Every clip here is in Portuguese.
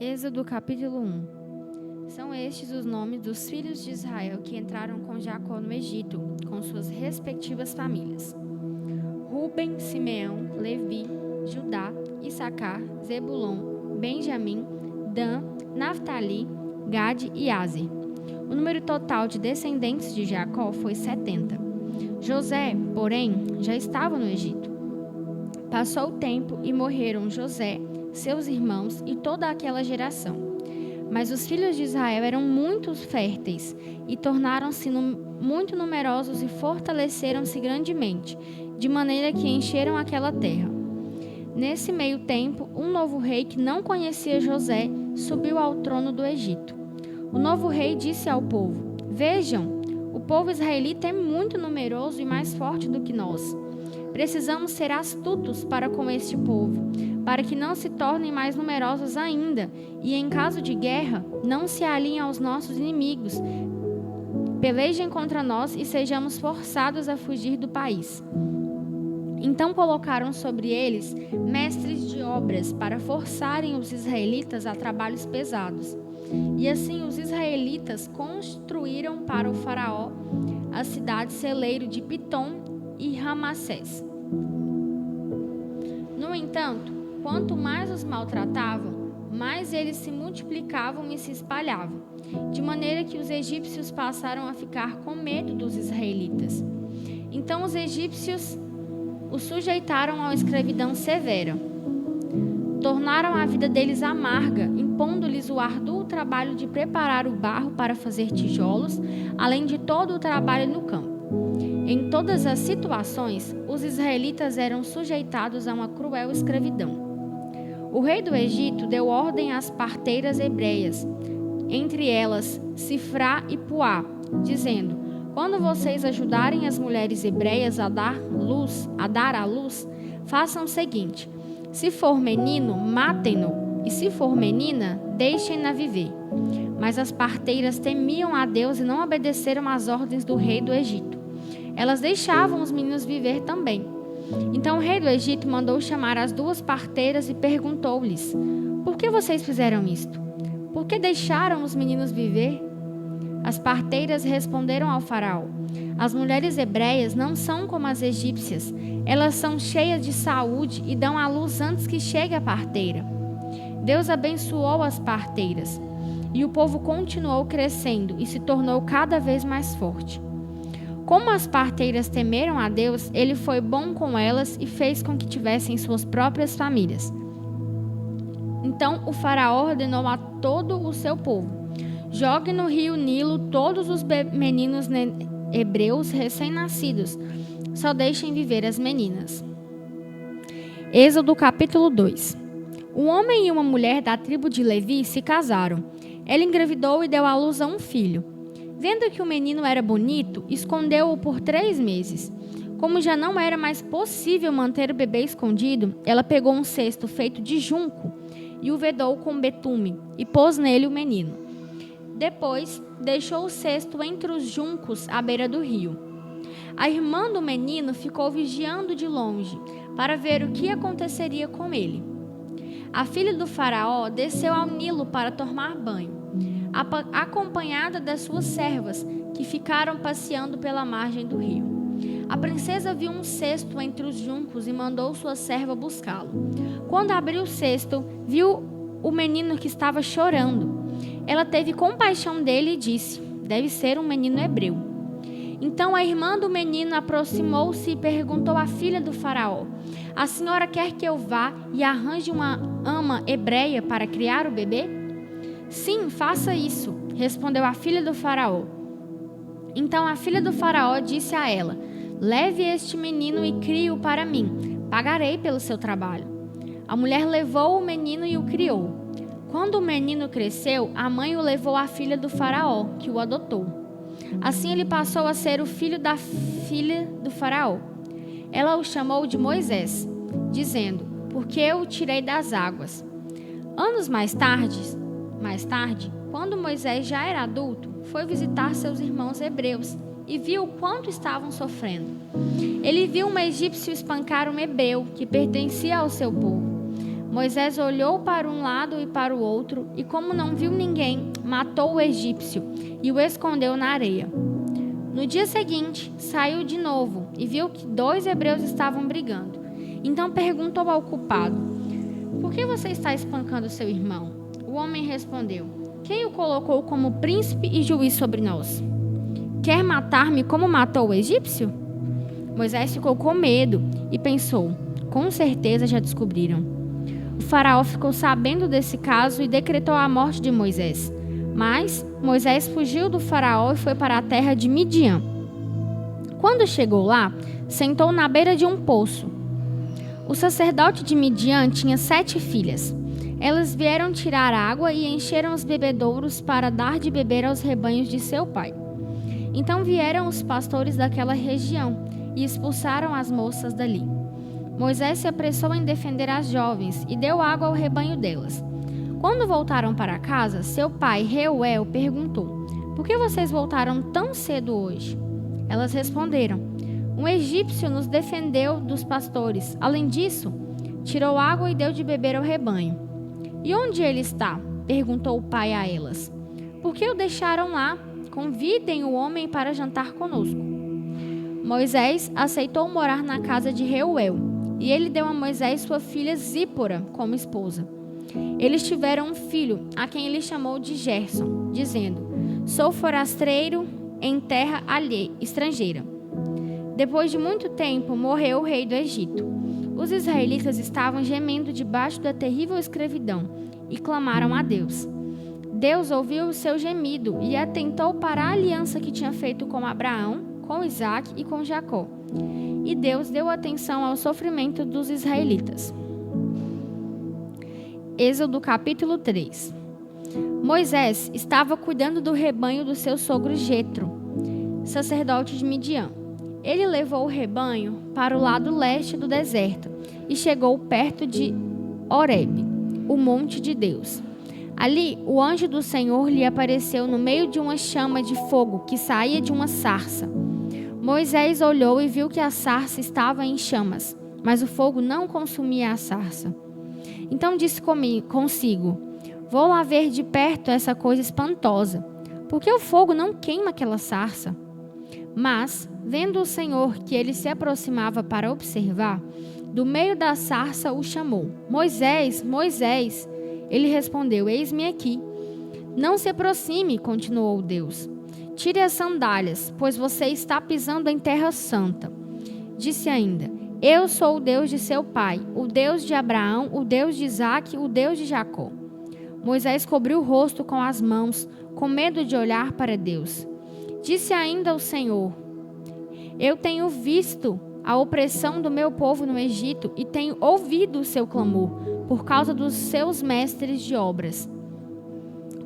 Êxodo capítulo 1. São estes os nomes dos filhos de Israel que entraram com Jacó no Egito, com suas respectivas famílias: Ruben, Simeão, Levi, Judá, Issacar, Zebulon, Benjamim, Dan, Naftali, Gade e Aser. O número total de descendentes de Jacó foi 70. José, porém, já estava no Egito. Passou o tempo e morreram José, seus irmãos e toda aquela geração. Mas os filhos de Israel eram muito férteis e tornaram-se muito numerosos e fortaleceram-se grandemente, de maneira que encheram aquela terra. Nesse meio tempo, um novo rei que não conhecia José subiu ao trono do Egito. O novo rei disse ao povo: "Vejam, o povo israelita é muito numeroso e mais forte do que nós. Precisamos ser astutos para com este povo, para que não se tornem mais numerosos ainda e, em caso de guerra, não se alinhem aos nossos inimigos, pelejem contra nós e sejamos forçados a fugir do país." Então colocaram sobre eles mestres de obras para forçarem os israelitas a trabalhos pesados. E assim os israelitas construíram para o faraó a cidade celeiro de Pitom e Ramassés. No entanto, quanto mais os maltratavam, mais eles se multiplicavam e se espalhavam, de maneira que os egípcios passaram a ficar com medo dos israelitas. Então os egípcios os sujeitaram a uma escravidão severa. Tornaram a vida deles amarga, impondo-lhes o árduo trabalho de preparar o barro para fazer tijolos, além de todo o trabalho no campo. Em todas as situações, os israelitas eram sujeitados a uma cruel escravidão. O rei do Egito deu ordem às parteiras hebreias, entre elas Sifrá e Puá, dizendo: "Quando vocês ajudarem as mulheres hebreias a dar à luz, façam o seguinte: se for menino, matem-no, e se for menina, deixem-na viver." Mas as parteiras temiam a Deus e não obedeceram às ordens do rei do Egito. Elas deixavam os meninos viver também. Então o rei do Egito mandou chamar as duas parteiras e perguntou-lhes: "Por que vocês fizeram isto? Por que deixaram os meninos viver?" As parteiras responderam ao faraó: "As mulheres hebreias não são como as egípcias. Elas são cheias de saúde e dão à luz antes que chegue a parteira." Deus abençoou as parteiras, e o povo continuou crescendo e se tornou cada vez mais forte. Como as parteiras temeram a Deus, ele foi bom com elas e fez com que tivessem suas próprias famílias. Então o faraó ordenou a todo o seu povo: "Jogue no rio Nilo todos os meninos hebreus recém-nascidos. Só deixem viver as meninas." Êxodo capítulo 2. Um homem e uma mulher da tribo de Levi se casaram. Ela engravidou e deu à luz a um filho. Vendo que o menino era bonito, escondeu-o por 3 meses. Como já não era mais possível manter o bebê escondido, ela pegou um cesto feito de junco e o vedou com betume e pôs nele o menino. Depois, deixou o cesto entre os juncos à beira do rio. A irmã do menino ficou vigiando de longe para ver o que aconteceria com ele. A filha do faraó desceu ao Nilo para tomar banho, acompanhada das suas servas, que ficaram passeando pela margem do rio. A princesa viu um cesto entre os juncos e mandou sua serva buscá-lo. Quando abriu o cesto, viu o menino que estava chorando. Ela teve compaixão dele e disse: "Deve ser um menino hebreu." Então a irmã do menino aproximou-se e perguntou à filha do faraó: "A senhora quer que eu vá e arranje uma ama hebreia para criar o bebê?" "Sim, faça isso", respondeu a filha do faraó. Então a filha do faraó disse a ela: "Leve este menino e crie-o para mim. Pagarei pelo seu trabalho." A mulher levou o menino e o criou. Quando o menino cresceu, a mãe o levou à filha do faraó, que o adotou. Assim ele passou a ser o filho da filha do faraó. Ela o chamou de Moisés, dizendo: "Porque eu o tirei das águas." Anos mais tarde, quando Moisés já era adulto, foi visitar seus irmãos hebreus e viu o quanto estavam sofrendo. Ele viu um egípcio espancar um hebreu que pertencia ao seu povo. Moisés olhou para um lado e para o outro, e como não viu ninguém, matou o egípcio e o escondeu na areia. No dia seguinte, saiu de novo e viu que 2 hebreus estavam brigando. Então perguntou ao culpado: por que você está espancando seu irmão? O homem respondeu: quem o colocou como príncipe e juiz sobre nós? Quer matar-me como matou o egípcio? Moisés ficou com medo e pensou: com certeza já descobriram. O faraó ficou sabendo desse caso e decretou a morte de Moisés. Mas Moisés fugiu do faraó e foi para a terra de Midian. Quando chegou lá, sentou na beira de um poço. O sacerdote de Midian tinha 7 filhas. Elas vieram tirar água e encheram os bebedouros para dar de beber aos rebanhos de seu pai. Então vieram os pastores daquela região e expulsaram as moças dali. Moisés se apressou em defender as jovens e deu água ao rebanho delas. Quando voltaram para casa, seu pai, Reuel, perguntou: por que vocês voltaram tão cedo hoje? Elas responderam: um egípcio nos defendeu dos pastores. Além disso, tirou água e deu de beber ao rebanho. E onde ele está? Perguntou o pai a elas. Por que o deixaram lá? Convidem o homem para jantar conosco. Moisés aceitou morar na casa de Reuel. E ele deu a Moisés sua filha Zípora como esposa. Eles tiveram um filho, a quem ele chamou de Gerson, dizendo: sou forasteiro em terra estrangeira. Depois de muito tempo, morreu o rei do Egito. Os israelitas estavam gemendo debaixo da terrível escravidão e clamaram a Deus. Deus ouviu o seu gemido e atentou para a aliança que tinha feito com Abraão, com Isaque e com Jacó. E Deus deu atenção ao sofrimento dos israelitas. Êxodo capítulo 3. Moisés estava cuidando do rebanho do seu sogro Jetro, sacerdote de Midian. Ele levou o rebanho para o lado leste do deserto e chegou perto de Horebe, o monte de Deus. Ali, o anjo do Senhor lhe apareceu no meio de uma chama de fogo que saía de uma sarça. Moisés olhou e viu que a sarça estava em chamas, mas o fogo não consumia a sarça. Então disse consigo: vou lá ver de perto essa coisa espantosa. Por que o fogo não queima aquela sarça? Mas, vendo o Senhor que ele se aproximava para observar, do meio da sarça o chamou: Moisés, Moisés. Ele respondeu: eis-me aqui. Não se aproxime, continuou Deus. Tire as sandálias, pois você está pisando em terra santa. Disse ainda: eu sou o Deus de seu pai, o Deus de Abraão, o Deus de Isaque, o Deus de Jacó. Moisés cobriu o rosto com as mãos, com medo de olhar para Deus. Disse ainda o Senhor: eu tenho visto a opressão do meu povo no Egito e tenho ouvido o seu clamor por causa dos seus mestres de obras.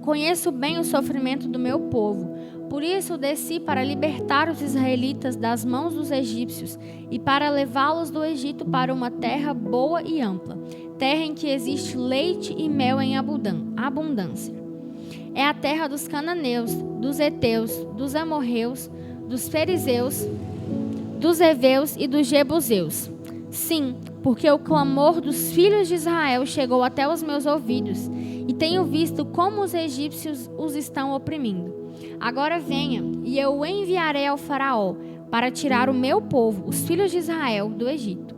Conheço bem o sofrimento do meu povo, por isso desci para libertar os israelitas das mãos dos egípcios e para levá-los do Egito para uma terra boa e ampla, terra em que existe leite e mel em abundância. É a terra dos cananeus, dos heteus, dos amorreus, dos fariseus, dos heveus e dos jebuseus. Sim, porque o clamor dos filhos de Israel chegou até os meus ouvidos, e tenho visto como os egípcios os estão oprimindo. Agora venha, e eu o enviarei ao faraó, para tirar o meu povo, os filhos de Israel, do Egito.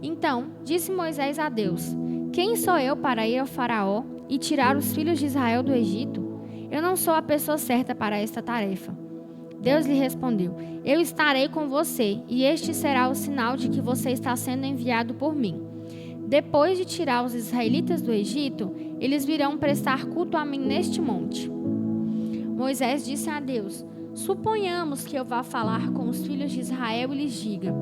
Então disse Moisés a Deus: quem sou eu para ir ao faraó e tirar os filhos de Israel do Egito? Eu não sou a pessoa certa para esta tarefa. Deus lhe respondeu: eu estarei com você, e este será o sinal de que você está sendo enviado por mim. Depois de tirar os israelitas do Egito, eles virão prestar culto a mim neste monte. Moisés disse a Deus: suponhamos que eu vá falar com os filhos de Israel e lhes diga: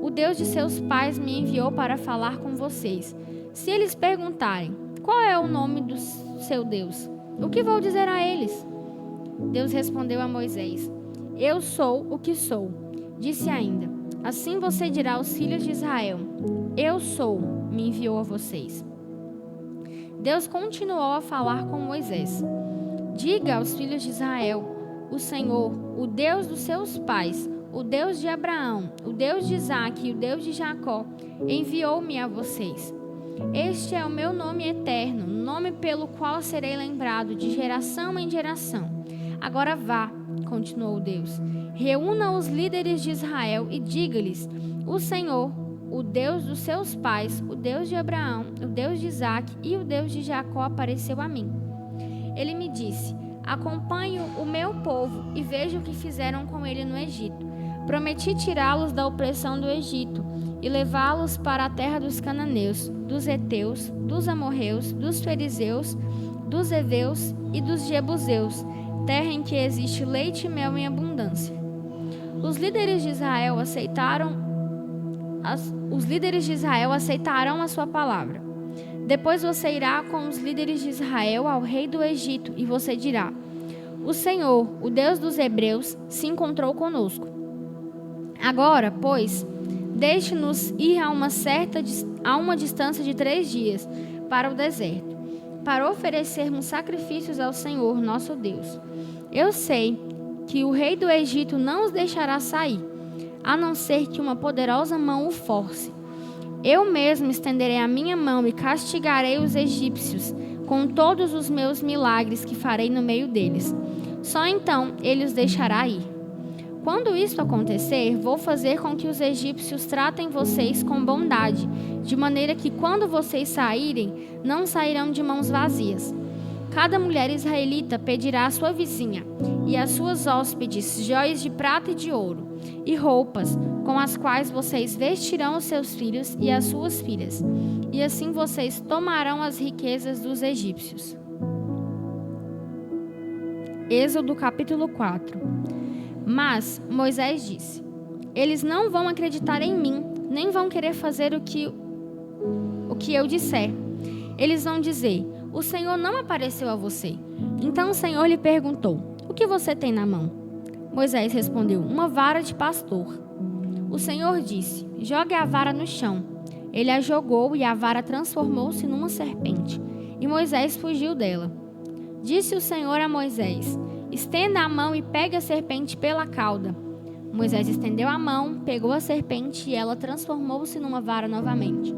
o Deus de seus pais me enviou para falar com vocês. Se eles perguntarem: qual é o nome do seu Deus? O que vou dizer a eles? Deus respondeu a Moisés: eu sou o que sou. Disse ainda: assim você dirá aos filhos de Israel: eu sou, me enviou a vocês. Deus continuou a falar com Moisés: diga aos filhos de Israel: o Senhor, o Deus dos seus pais, o Deus de Abraão, o Deus de Isaque e o Deus de Jacó, enviou-me a vocês. Este é o meu nome eterno, nome pelo qual serei lembrado de geração em geração. Agora vá, continuou Deus, reúna os líderes de Israel e diga-lhes: o Senhor, o Deus dos seus pais, o Deus de Abraão, o Deus de Isaque e o Deus de Jacó apareceu a mim. Ele me disse: acompanhe o meu povo e veja o que fizeram com ele no Egito. Prometi tirá-los da opressão do Egito e levá-los para a terra dos cananeus, dos heteus, dos amorreus, dos fariseus, dos heveus e dos jebuseus, terra em que existe leite e mel em abundância. Os líderes de Israel aceitarão a sua palavra. Depois você irá com os líderes de Israel ao rei do Egito e você dirá: o Senhor, o Deus dos hebreus, se encontrou conosco. Agora, pois, deixe-nos ir a uma distância de 3 dias para o deserto, para oferecermos sacrifícios ao Senhor, nosso Deus. Eu sei que o rei do Egito não os deixará sair, a não ser que uma poderosa mão o force. Eu mesmo estenderei a minha mão e castigarei os egípcios com todos os meus milagres que farei no meio deles. Só então ele os deixará ir. Quando isso acontecer, vou fazer com que os egípcios tratem vocês com bondade, de maneira que quando vocês saírem, não sairão de mãos vazias. Cada mulher israelita pedirá à sua vizinha e às suas hóspedes joias de prata e de ouro, e roupas com as quais vocês vestirão os seus filhos e as suas filhas, e assim vocês tomarão as riquezas dos egípcios. Êxodo capítulo 4. Mas Moisés disse: eles não vão acreditar em mim, nem vão querer fazer o que eu disser. Eles vão dizer: o Senhor não apareceu a você. Então o Senhor lhe perguntou: o que você tem na mão? Moisés respondeu: uma vara de pastor. O Senhor disse: jogue a vara no chão. Ele a jogou e a vara transformou-se numa serpente. E Moisés fugiu dela. Disse o Senhor a Moisés: estenda a mão e pegue a serpente pela cauda. Moisés estendeu a mão, pegou a serpente e ela transformou-se numa vara novamente.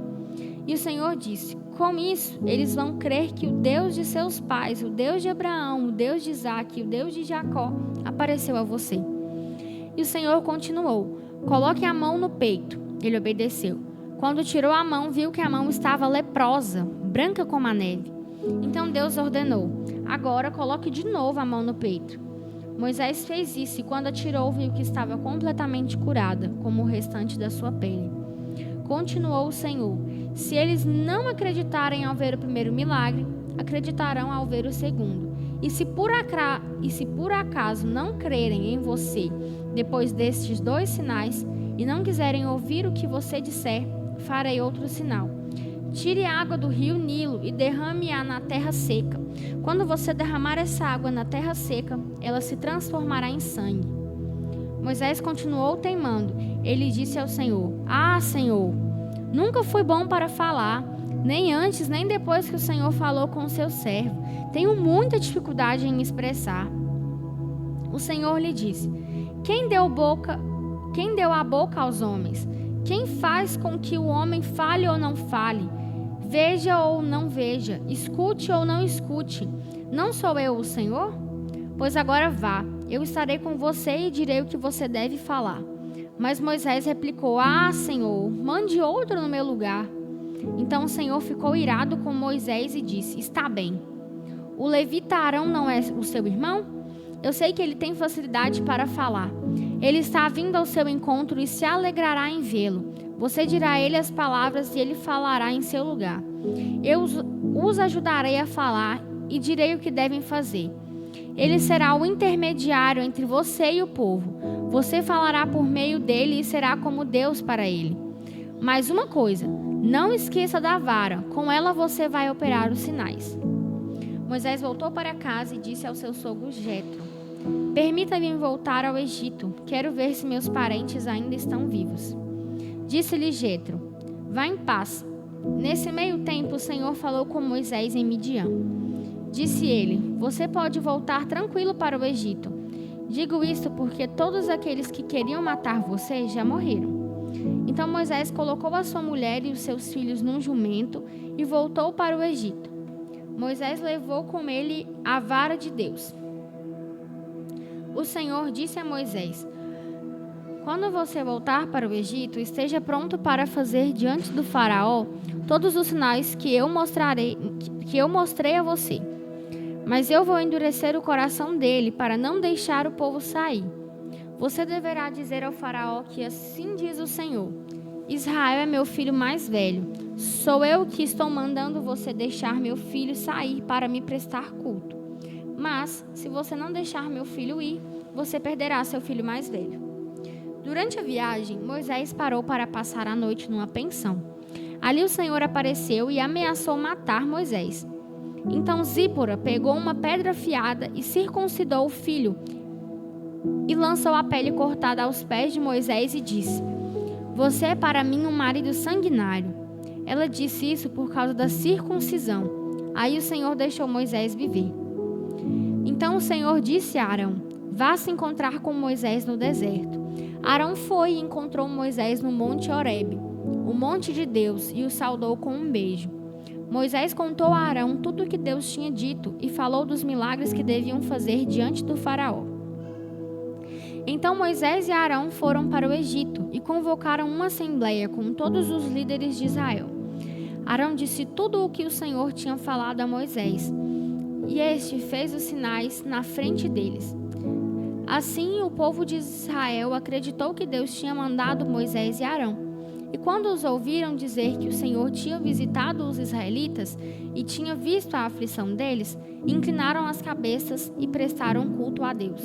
E o Senhor disse: com isso, eles vão crer que o Deus de seus pais, o Deus de Abraão, o Deus de Isaque e o Deus de Jacó apareceu a você. E o Senhor continuou: coloque a mão no peito. Ele obedeceu. Quando tirou a mão, viu que a mão estava leprosa, branca como a neve. Então Deus ordenou: agora coloque de novo a mão no peito. Moisés fez isso e quando a tirou, viu que estava completamente curada, como o restante da sua pele. Continuou o Senhor: se eles não acreditarem ao ver o primeiro milagre, acreditarão ao ver o segundo. E se por acaso não crerem em você depois destes 2 sinais e não quiserem ouvir o que você disser, farei outro sinal. Tire a água do rio Nilo e derrame-a na terra seca. Quando você derramar essa água na terra seca, ela se transformará em sangue. Moisés continuou teimando. Ele disse ao Senhor: ah, Senhor, nunca fui bom para falar, nem antes nem depois que o Senhor falou com o seu servo. Tenho muita dificuldade em me expressar. O Senhor lhe disse: quem deu a boca aos homens? Quem faz com que o homem fale ou não fale? Veja ou não veja, escute ou não escute. Não sou eu o Senhor? Pois agora vá, eu estarei com você e direi o que você deve falar. Mas Moisés replicou: ah, Senhor, mande outro no meu lugar. Então o Senhor ficou irado com Moisés e disse: está bem. O levita Arão não é o seu irmão? Eu sei que ele tem facilidade para falar. Ele está vindo ao seu encontro e se alegrará em vê-lo. Você dirá a ele as palavras e ele falará em seu lugar. Eu os ajudarei a falar e direi o que devem fazer. Ele será o intermediário entre você e o povo. Você falará por meio dele e será como Deus para ele. Mas uma coisa, não esqueça da vara, com ela você vai operar os sinais. Moisés voltou para casa e disse ao seu sogro Jetro: permita-me voltar ao Egito, quero ver se meus parentes ainda estão vivos. Disse-lhe Jetro: vá em paz. Nesse meio tempo o Senhor falou com Moisés em Midian. Disse ele: você pode voltar tranquilo para o Egito. Digo isto porque todos aqueles que queriam matar você já morreram. Então Moisés colocou a sua mulher e os seus filhos num jumento e voltou para o Egito. Moisés levou com ele a vara de Deus. O Senhor disse a Moisés: quando você voltar para o Egito, esteja pronto para fazer diante do faraó todos os sinais que eu mostrei a você. Mas eu vou endurecer o coração dele para não deixar o povo sair. Você deverá dizer ao faraó que assim diz o Senhor: Israel é meu filho mais velho. Sou eu que estou mandando você deixar meu filho sair para me prestar culto. Mas, se você não deixar meu filho ir, você perderá seu filho mais velho. Durante a viagem, Moisés parou para passar a noite numa pensão. Ali o Senhor apareceu e ameaçou matar Moisés. Então Zípora pegou uma pedra afiada e circuncidou o filho e lançou a pele cortada aos pés de Moisés e disse: Você é para mim um marido sanguinário. Ela disse isso por causa da circuncisão. Aí o Senhor deixou Moisés viver. Então o Senhor disse a Arão: Vá se encontrar com Moisés no deserto. Arão foi e encontrou Moisés no monte Horebe, o monte de Deus, e o saudou com um beijo. Moisés contou a Arão tudo o que Deus tinha dito e falou dos milagres que deviam fazer diante do faraó. Então Moisés e Arão foram para o Egito e convocaram uma assembleia com todos os líderes de Israel. Arão disse tudo o que o Senhor tinha falado a Moisés, e este fez os sinais na frente deles. Assim, o povo de Israel acreditou que Deus tinha mandado Moisés e Arão. E quando os ouviram dizer que o Senhor tinha visitado os israelitas e tinha visto a aflição deles, inclinaram as cabeças e prestaram culto a Deus.